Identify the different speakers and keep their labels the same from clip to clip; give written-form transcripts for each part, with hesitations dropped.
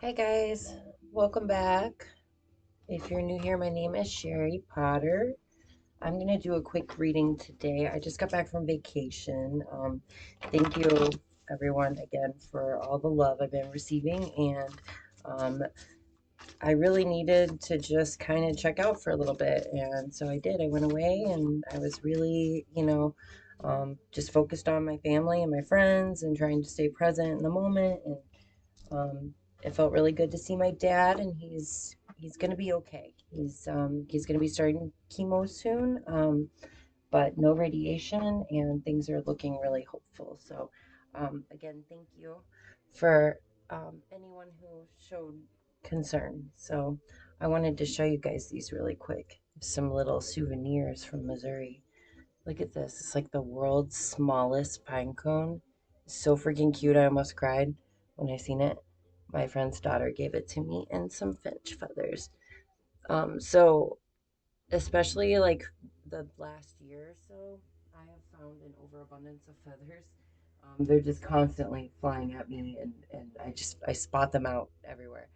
Speaker 1: Hi guys, welcome back. If you're new here, my name is Sherry Potter. I'm going to do a quick reading today. I just got back from vacation. Thank you everyone again for all the love I've been receiving, and um, I really needed to just kind of check out for a little bit, and so I did. I went away and I was really, just focused on my family and my friends and trying to stay present in the moment. And um, it felt really good to see my dad, and he's gonna be okay. He's gonna be starting chemo soon, but no radiation, and things are looking really hopeful. So, again, thank you for anyone who showed concern. So, I wanted to show you guys these really quick. Some little souvenirs from Missouri. Look at this. It's like the world's smallest pine cone. So freaking cute. I almost cried when I seen it. My friend's daughter gave it to me, and some finch feathers. So especially like the last year or so, I have found an overabundance of feathers. They're just constantly flying at me, and I spot them out everywhere.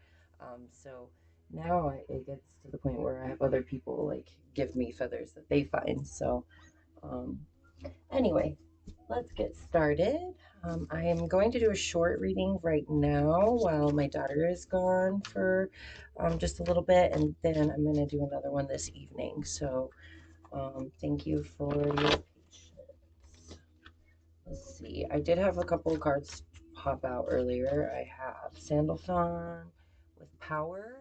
Speaker 1: So now it gets to the point where I have other people like give me feathers that they find. So um, anyway, let's get started. I am going to do a short reading right now while my daughter is gone for just a little bit, and then I'm going to do another one this evening. So, thank you for your patience. Let's see. I did have a couple of cards pop out earlier. I have Sandalphon with Power,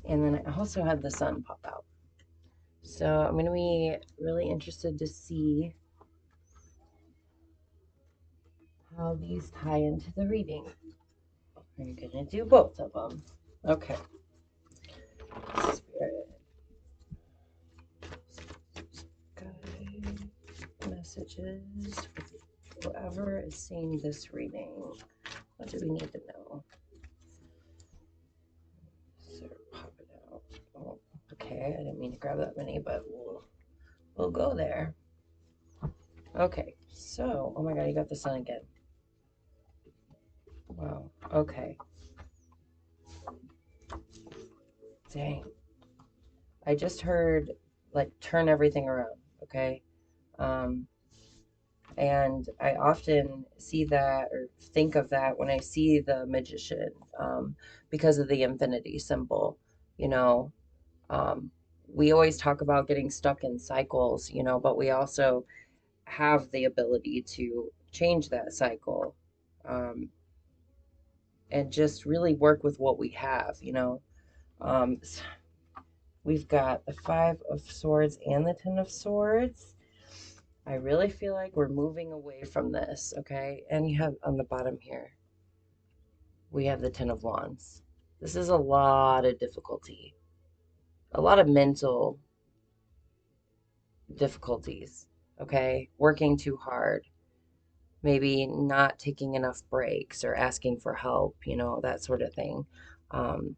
Speaker 1: and then I also had the Sun pop out. So, I'm going to be really interested to see how these tie into the reading. We're gonna do both of them. Okay. Spirit guide messages for whoever is seeing this reading. What do we need to know? So pop it out. Oh, okay. I didn't mean to grab that many, but we'll go there. Okay. So, oh my God, you got the sun again. Wow. Okay. Dang. I just heard like turn everything around. Okay. Um, And I often see that or think of that when I see the magician, because of the infinity symbol. You know, um, we always talk about getting stuck in cycles, but we also have the ability to change that cycle, um, and just really work with what we have. Um, we've got the Five of Swords and the Ten of Swords. I really feel like we're moving away from this, okay? And you have on the bottom here, we have the Ten of Wands. This is a lot of difficulty, a lot of mental difficulties, okay? Working too hard, maybe not taking enough breaks or asking for help, that sort of thing. Um,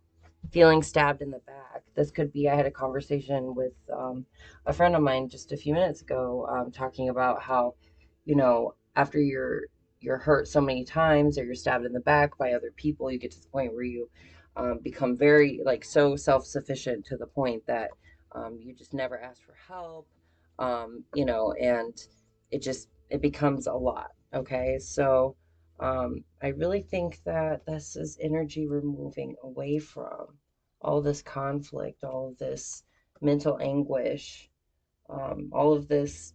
Speaker 1: Feeling stabbed in the back. This could be, I had a conversation with a friend of mine just a few minutes ago, talking about how, after you're hurt so many times or you're stabbed in the back by other people, you get to the point where you become very like so self-sufficient to the point that you just never ask for help, and it becomes a lot. Okay, so I really think that this is energy we're moving away from. All this conflict, all of this mental anguish, all of this.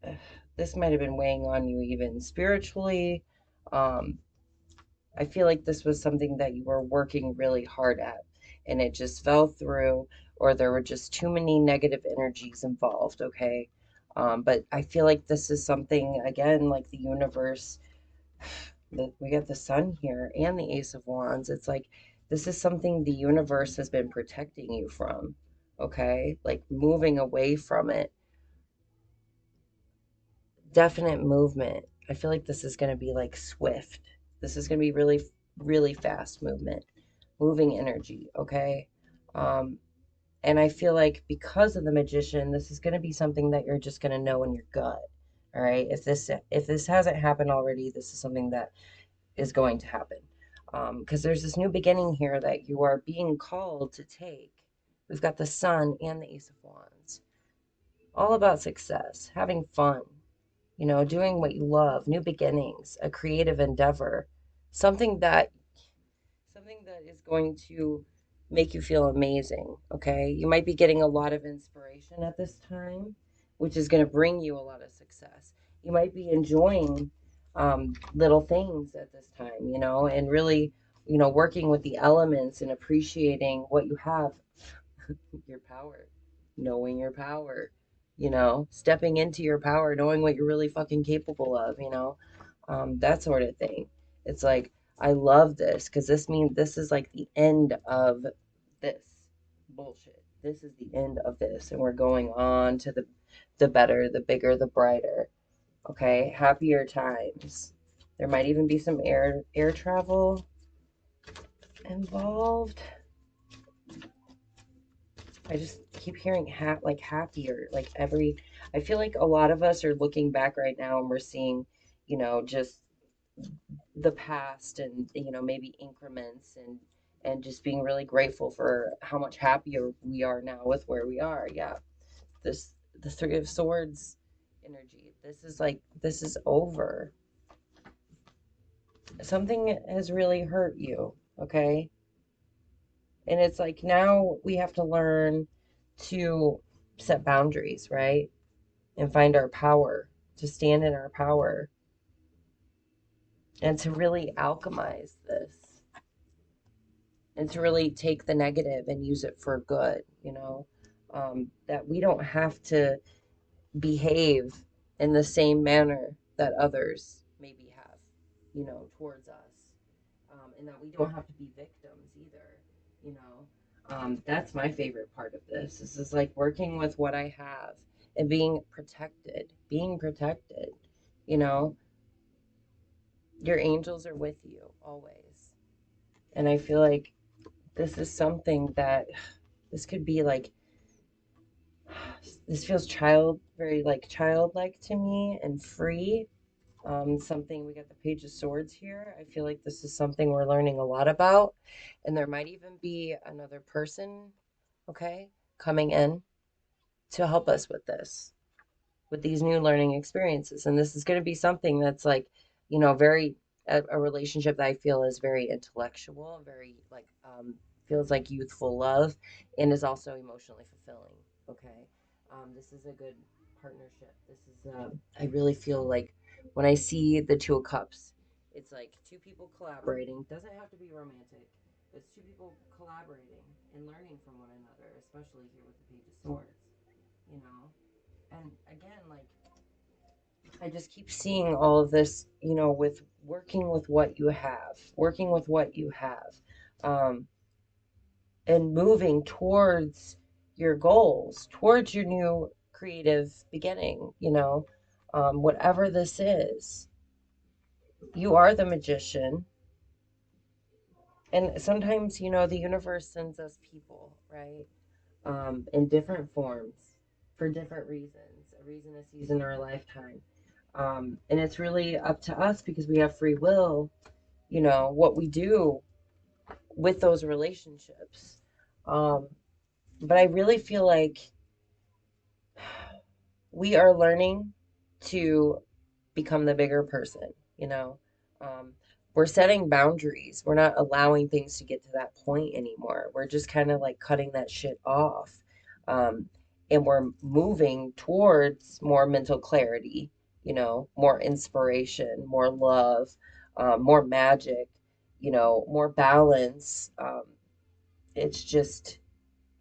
Speaker 1: uh, This might have been weighing on you even spiritually. Um, I feel like this was something that you were working really hard at, and it just fell through, or there were just too many negative energies involved. Okay. But I feel like this is something, again, like the universe. We got the sun here and the Ace of Wands. It's like this is something the universe has been protecting you from. Okay, like moving away from it. Definite movement. I feel like this is going to be like swift. This is going to be really, really fast movement, moving energy. Okay. Um, and I feel like because of the magician, this is going to be something that you're just going to know in your gut. All right. If this hasn't happened already, this is something that is going to happen. Because there's this new beginning here that you are being called to take. We've got the Sun and the Ace of Wands. All about success, having fun, doing what you love, new beginnings, a creative endeavor, something that is going to make you feel amazing, okay? You might be getting a lot of inspiration at this time, which is going to bring you a lot of success. You might be enjoying little things at this time, and really, working with the elements and appreciating what you have, your power, knowing your power, stepping into your power, knowing what you're really fucking capable of, that sort of thing. It's like, I love this because this means this is like the end of this bullshit. This is the end of this, and we're going on to the better, the bigger, the brighter. Okay, happier times. There might even be some air travel involved. I just keep hearing like happier, like I feel like a lot of us are looking back right now and we're seeing, just the past and, maybe increments and just being really grateful for how much happier we are now with where we are. Yeah. The Three of Swords energy. This is over. Something has really hurt you, okay? And it's like now we have to learn to set boundaries, right? And find our power, to stand in our power, and to really alchemize this, and to really take the negative and use it for good, that we don't have to behave in the same manner that others maybe have, towards us. And that we don't have to be victims either, you know. That's my favorite part of this. This is like working with what I have and being protected, you know. Your angels are with you always. And I feel like this is something that this could be like, this feels very like childlike to me and free. Something, we got the Page of Swords here. I feel like this is something we're learning a lot about. And there might even be another person, okay, coming in to help us with this, with these new learning experiences. And this is going to be something that's like, very, a relationship that I feel is very intellectual, very like, feels like youthful love, and is also emotionally fulfilling. Okay. This is a good partnership. I really feel like when I see the Two of Cups, it's like two people collaborating. Doesn't have to be romantic. It's two people collaborating and learning from one another, especially here with the Page of Swords, you know? And again, like, I just keep seeing all of this, with working with what you have, um, and moving towards your goals, towards your new creative beginning, whatever this is. You are the magician. And sometimes, the universe sends us people, right? In different forms for different reasons, a reason, a season, or a lifetime. And it's really up to us because we have free will, what we do with those relationships. Um, but I really feel like we are learning to become the bigger person, you know. Um, we're setting boundaries. We're not allowing things to get to that point anymore. We're just kind of like cutting that shit off. Um, and we're moving towards more mental clarity, more inspiration, more love, more magic, more balance. It's just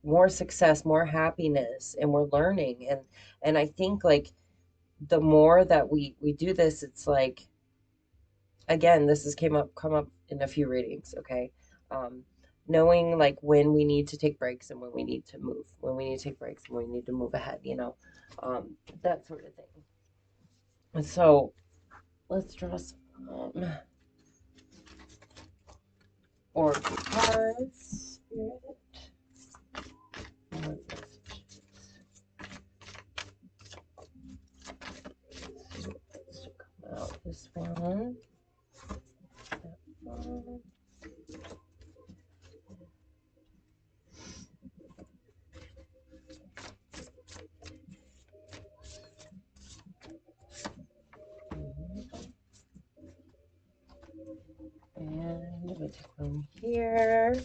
Speaker 1: more success, more happiness, and we're learning. And I think like the more that we do this, it's like, again, this has come up in a few readings, okay? Um, Knowing like when we need to take breaks and when we need to move, when we need to take breaks and when we need to move ahead, that sort of thing. And so let's draw some or cards. Let's come out this one. Let's take one here.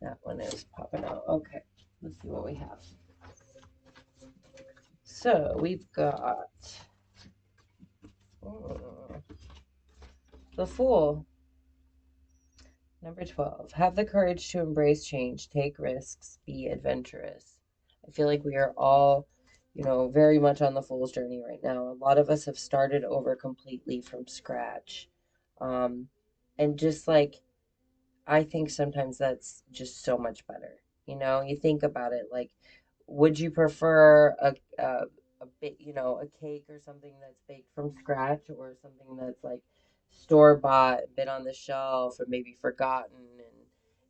Speaker 1: That one is popping out. Okay, let's see what we have. So we've got mm, the Fool. Number 12. Have the courage to embrace change, take risks, be adventurous. I feel like we are all, very much on the Fool's journey right now. A lot of us have started over completely from scratch. Um, and just like I think sometimes that's just so much better. You think about it like, would you prefer a bit, a cake or something that's baked from scratch or something that's like store bought, been on the shelf, or maybe forgotten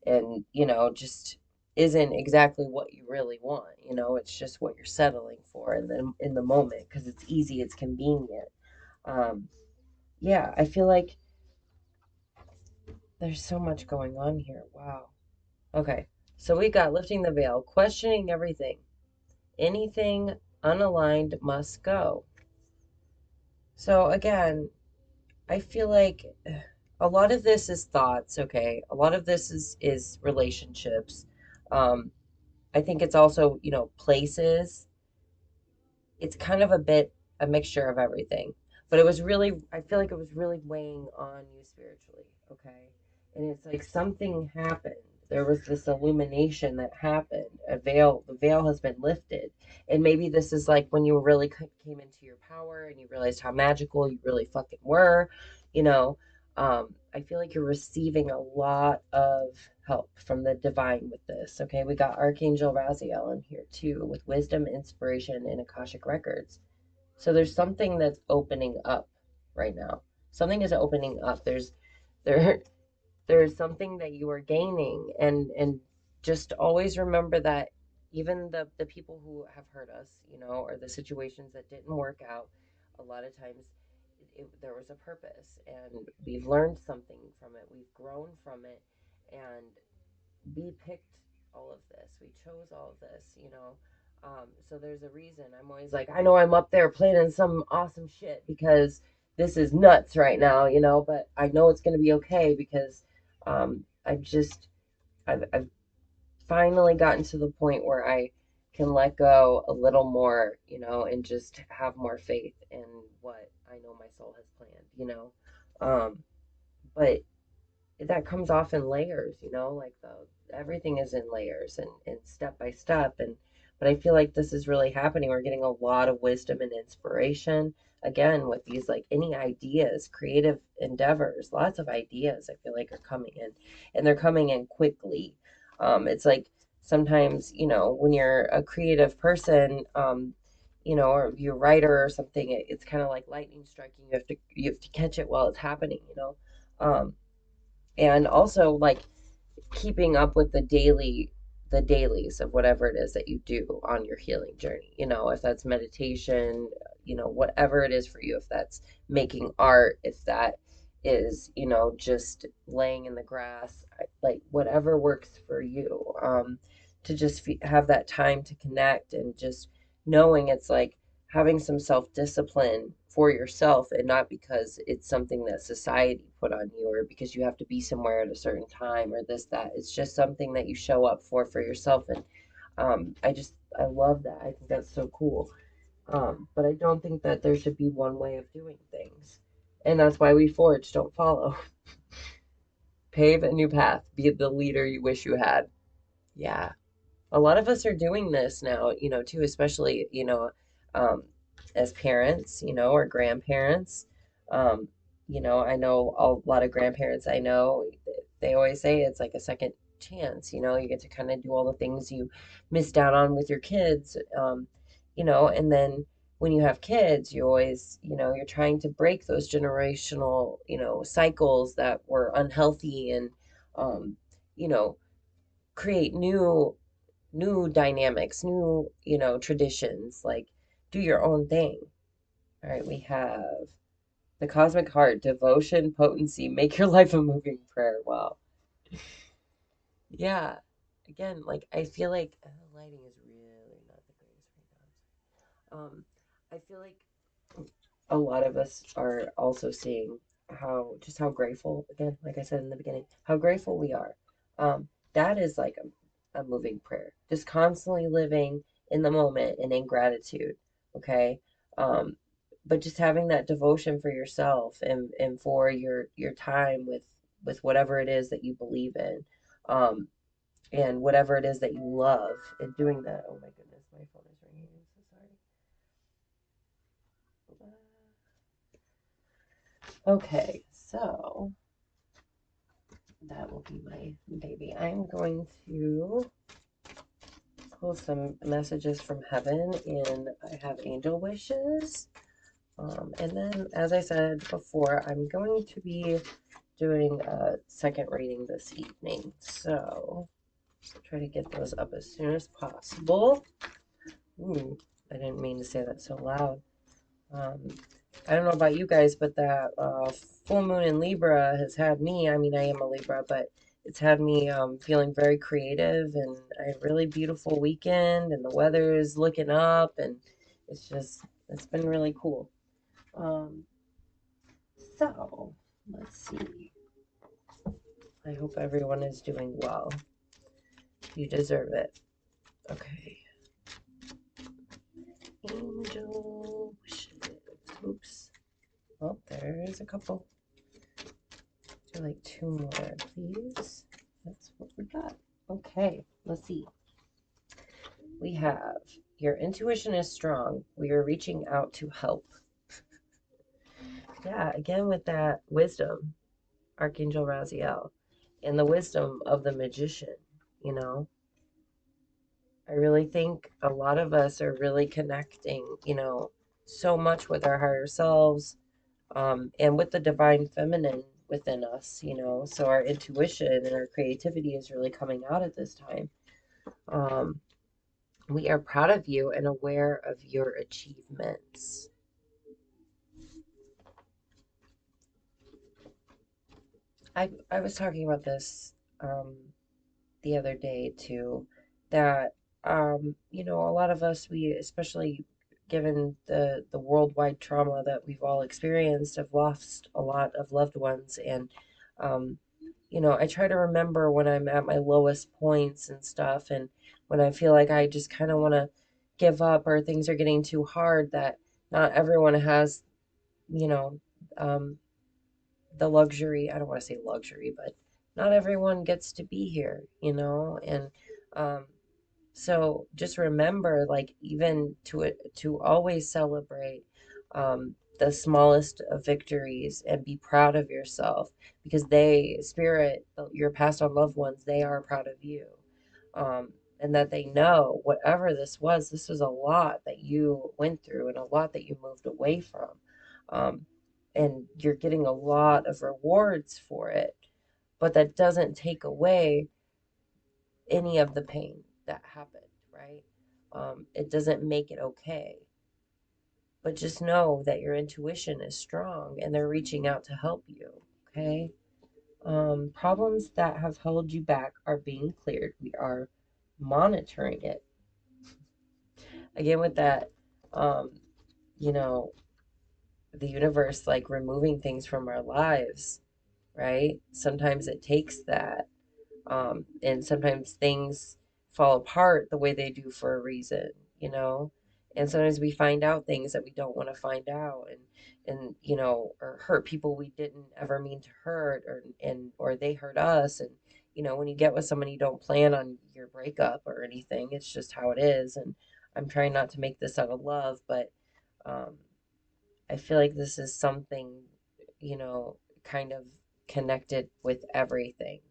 Speaker 1: and just isn't exactly what you really want. It's just what you're settling for in the moment because it's easy, it's convenient. Um, yeah, I feel like there's so much going on here. Wow. Okay, so we got lifting the veil, questioning everything. Anything unaligned must go. So again, I feel like a lot of this is thoughts, okay? A lot of this is relationships. Um, I think it's also, places. It's kind of a mixture of everything. But I feel like it was really weighing on you spiritually, okay? And it's like something happened. There was this illumination that happened. The veil has been lifted. And maybe this is like when you really came into your power and you realized how magical you really fucking were, you know. I feel like you're receiving a lot of help from the divine with this. Okay, we got Archangel Raziel in here too, with wisdom, inspiration, and Akashic records. So there's something that's opening up right now. Something is opening up. There there's something that you are gaining, and just always remember that even the people who have hurt us, or the situations that didn't work out, a lot of times there was a purpose, and we've learned something from it. We've grown from it, and we picked all of this. We chose all of this. So there's a reason. I'm always like, I know I'm up there planning some awesome shit because this is nuts right now, but I know it's going to be okay because I've finally gotten to the point where I can let go a little more, and just have more faith in what I know my soul has planned. But that comes off in layers, like the everything is in layers and step by step. But I feel like this is really happening. We're getting a lot of wisdom and inspiration again with these like any ideas, creative endeavors, lots of ideas I feel like are coming in, and they're coming in quickly. It's like sometimes, when you're a creative person, or you're a writer or something, it's kind of like lightning striking. You have to catch it while it's happening. Um, and also like keeping up with the dailies of whatever it is that you do on your healing journey, if that's meditation, whatever it is for you, if that's making art, if that is, just laying in the grass, like whatever works for you, to just have that time to connect, and just knowing it's like having some self-discipline for yourself, and not because it's something that society put on you, or because you have to be somewhere at a certain time, or this that it's just something that you show up for yourself. And I love that. I think that's so cool. But I don't think that there should be one way of doing things, and that's why we forge, don't follow. Pave a new path, be the leader you wish you had. Yeah, a lot of us are doing this now, too, especially, um, as parents, or grandparents. I know a lot of grandparents I know, they always say it's like a second chance, you get to kind of do all the things you missed out on with your kids, and then when you have kids, you always, you're trying to break those generational, cycles that were unhealthy, and, um, you know, create new dynamics, new, traditions, like do your own thing. All right, we have the Cosmic Heart, devotion, potency, make your life a moving prayer. Wow. Yeah. Again, like I feel like the lighting is really not the greatest right now. I feel like a lot of us are also seeing how grateful, again, like I said in the beginning, how grateful we are. That is like a moving prayer. Just constantly living in the moment and in gratitude. Okay. Um, but just having that devotion for yourself and for your time with whatever it is that you believe in. Um, and whatever it is that you love and doing that. Oh my goodness, my phone is ringing. I'm so sorry. Okay, so that will be my baby. I'm going to pull some messages from heaven, and I have angel wishes. And then, as I said before, I'm going to be doing a second reading this evening. So, try to get those up as soon as possible. Ooh, I didn't mean to say that so loud. Um, I don't know about you guys, but that full moon in Libra has had me, I mean, I am a Libra, but it's had me feeling very creative and I had a really beautiful weekend and the weather is looking up and it's been really cool. Um, so, let's see. I hope everyone is doing well. You deserve it. Okay. Angel wishes. Oops. Oh, there's a couple. Do like two more, please. That's what we got. Okay, let's see. We have your intuition is strong. We are reaching out to help. Yeah, again with that wisdom, Archangel Raziel, and the wisdom of the magician, you know. I really think a lot of us are really connecting, so much with our higher selves, and with the divine feminine within us, so our intuition and our creativity is really coming out at this time. Um, we are proud of you and aware of your achievements. I was talking about this um, the other day too, that a lot of us, we especially given the worldwide trauma that we've all experienced, have lost a lot of loved ones, and um, I try to remember when I'm at my lowest points and stuff, and when I feel like I just kind of want to give up or things are getting too hard, that not everyone has, you know, um, the luxury, I don't want to say luxury, but not everyone gets to be here, and um, so just remember, like, even to always celebrate the smallest of victories and be proud of yourself because your past on loved ones, they are proud of you. And that they know whatever this was a lot that you went through and a lot that you moved away from. Um, and you're getting a lot of rewards for it, but that doesn't take away any of the pain that happened, right? It doesn't make it okay. But just know that your intuition is strong and they're reaching out to help you, okay? Problems that have held you back are being cleared. We are monitoring it. Again, with that, um, you know, the universe like removing things from our lives, right? Sometimes it takes that. And sometimes things fall apart the way they do for a reason, you know? And sometimes we find out things that we don't want to find out and or hurt people we didn't ever mean to hurt or they hurt us. And, when you get with someone, you don't plan on your breakup or anything. It's just how it is. And I'm trying not to make this out of love, but um, I feel like this is something, kind of connected with everything.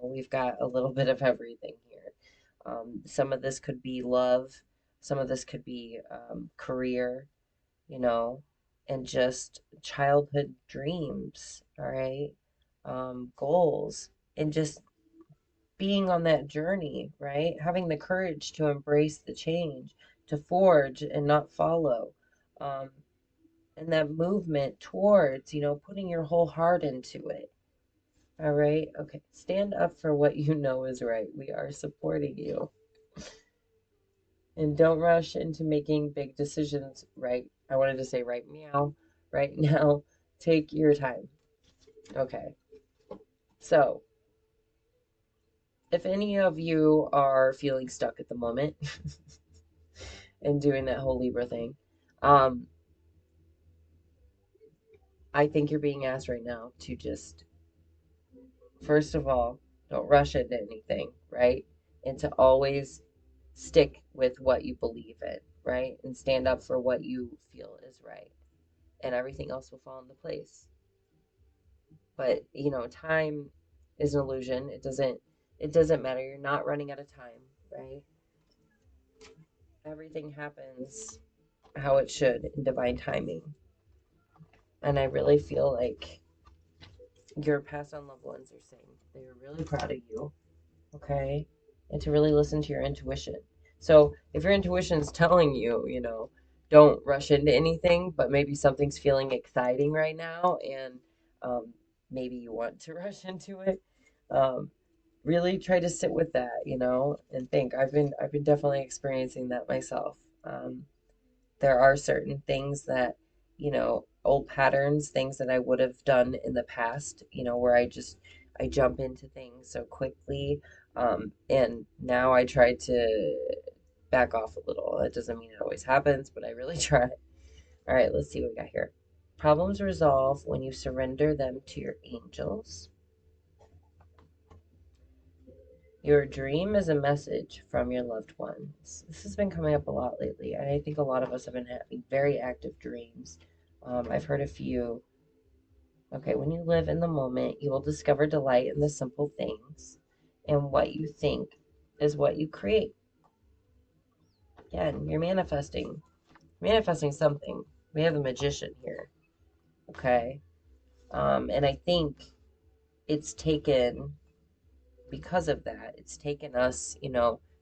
Speaker 1: We've got a little bit of everything here. Some of this could be love, some of this could be career, you know, and just childhood dreams, all right? Goals, and just being on that journey, right? Having the courage to embrace the change, to forge and not follow. Um, and that movement towards, putting your whole heart into it. All right. Okay. Stand up for what you know is right. We are supporting you. And don't rush into making big decisions right. I wanted to say right meow. Right now. Take your time. Okay. So, if any of you are feeling stuck at the moment and doing that whole Libra thing, um, I think you're being asked right now to just, first of all, don't rush into anything, right? And to always stick with what you believe in, right? And stand up for what you feel is right. And everything else will fall into place. But, time is an illusion. It doesn't matter. You're not running out of time, right? Everything happens how it should in divine timing. And I really feel like your past on loved ones are saying they're really proud of you, okay? And to really listen to your intuition. So if your intuition is telling you, don't rush into anything, but maybe something's feeling exciting right now, and um, maybe you want to rush into it. Um, really try to sit with that, and think. I've been definitely experiencing that myself. There are certain things that, old patterns, things that I would have done in the past, where I jump into things so quickly. And now I try to back off a little. That doesn't mean it always happens, but I really try. All right, let's see what we got here. Problems resolve when you surrender them to your angels. Your dream is a message from your loved ones. This has been coming up a lot lately. I think a lot of us have been having very active dreams. I've heard a few. Okay, when you live in the moment, you will discover delight in the simple things, and what you think is what you create. Again, you're manifesting something. We have a magician here. Okay, and I think it's taken because of that. It's taken us,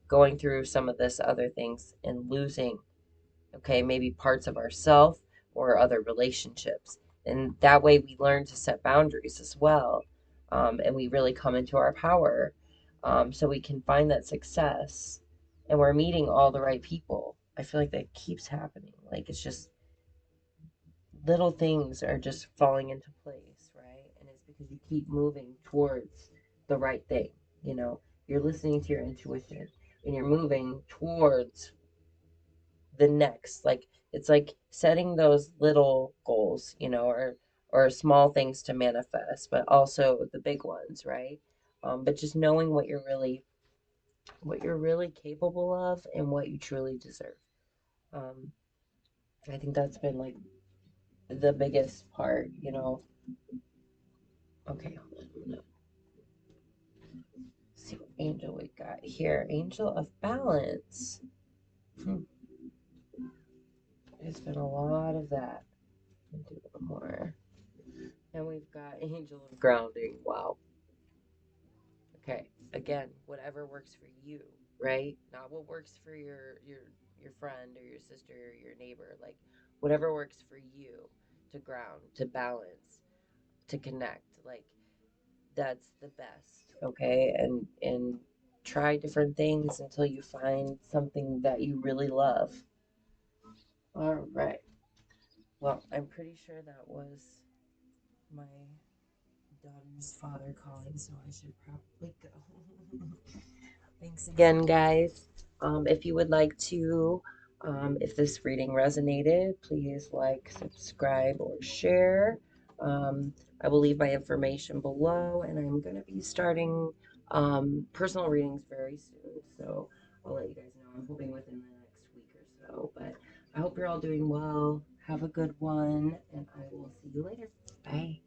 Speaker 1: going through some of this other things and losing, okay, maybe parts of ourself or other relationships. And that way we learn to set boundaries as well. And we really come into our power, so we can find that success. And we're meeting all the right people. I feel like that keeps happening. Like it's just little things are just falling into place, right? And it's because you keep moving towards the right thing. You know, you're listening to your intuition and you're moving towards the next. Like it's like setting those little goals, or small things to manifest, but also the big ones, right? But just knowing what you're really capable of and what you truly deserve. Um, I think that's been like the biggest part. Okay, hold on. I'm gonna see what angel we got here. Angel of balance. Hmm. There's been a lot of that. I'll do a little more. And we've got angel of grounding. Wow. Okay. Again, whatever works for you, right? Not what works for your friend or your sister or your neighbor. Like whatever works for you to ground, to balance, to connect. Like that's the best, okay? And try different things until you find something that you really love. All right. Well, I'm pretty sure that was my daughter's father calling, so I should probably go. Thanks again, guys. If you would like to, if this reading resonated, please like, subscribe, or share. I will leave my information below, and I'm going to be starting personal readings very soon. So I'll let you guys know. I'm hoping within the next week or so. But I hope you're all doing well. Have a good one, and I will see you later. Bye.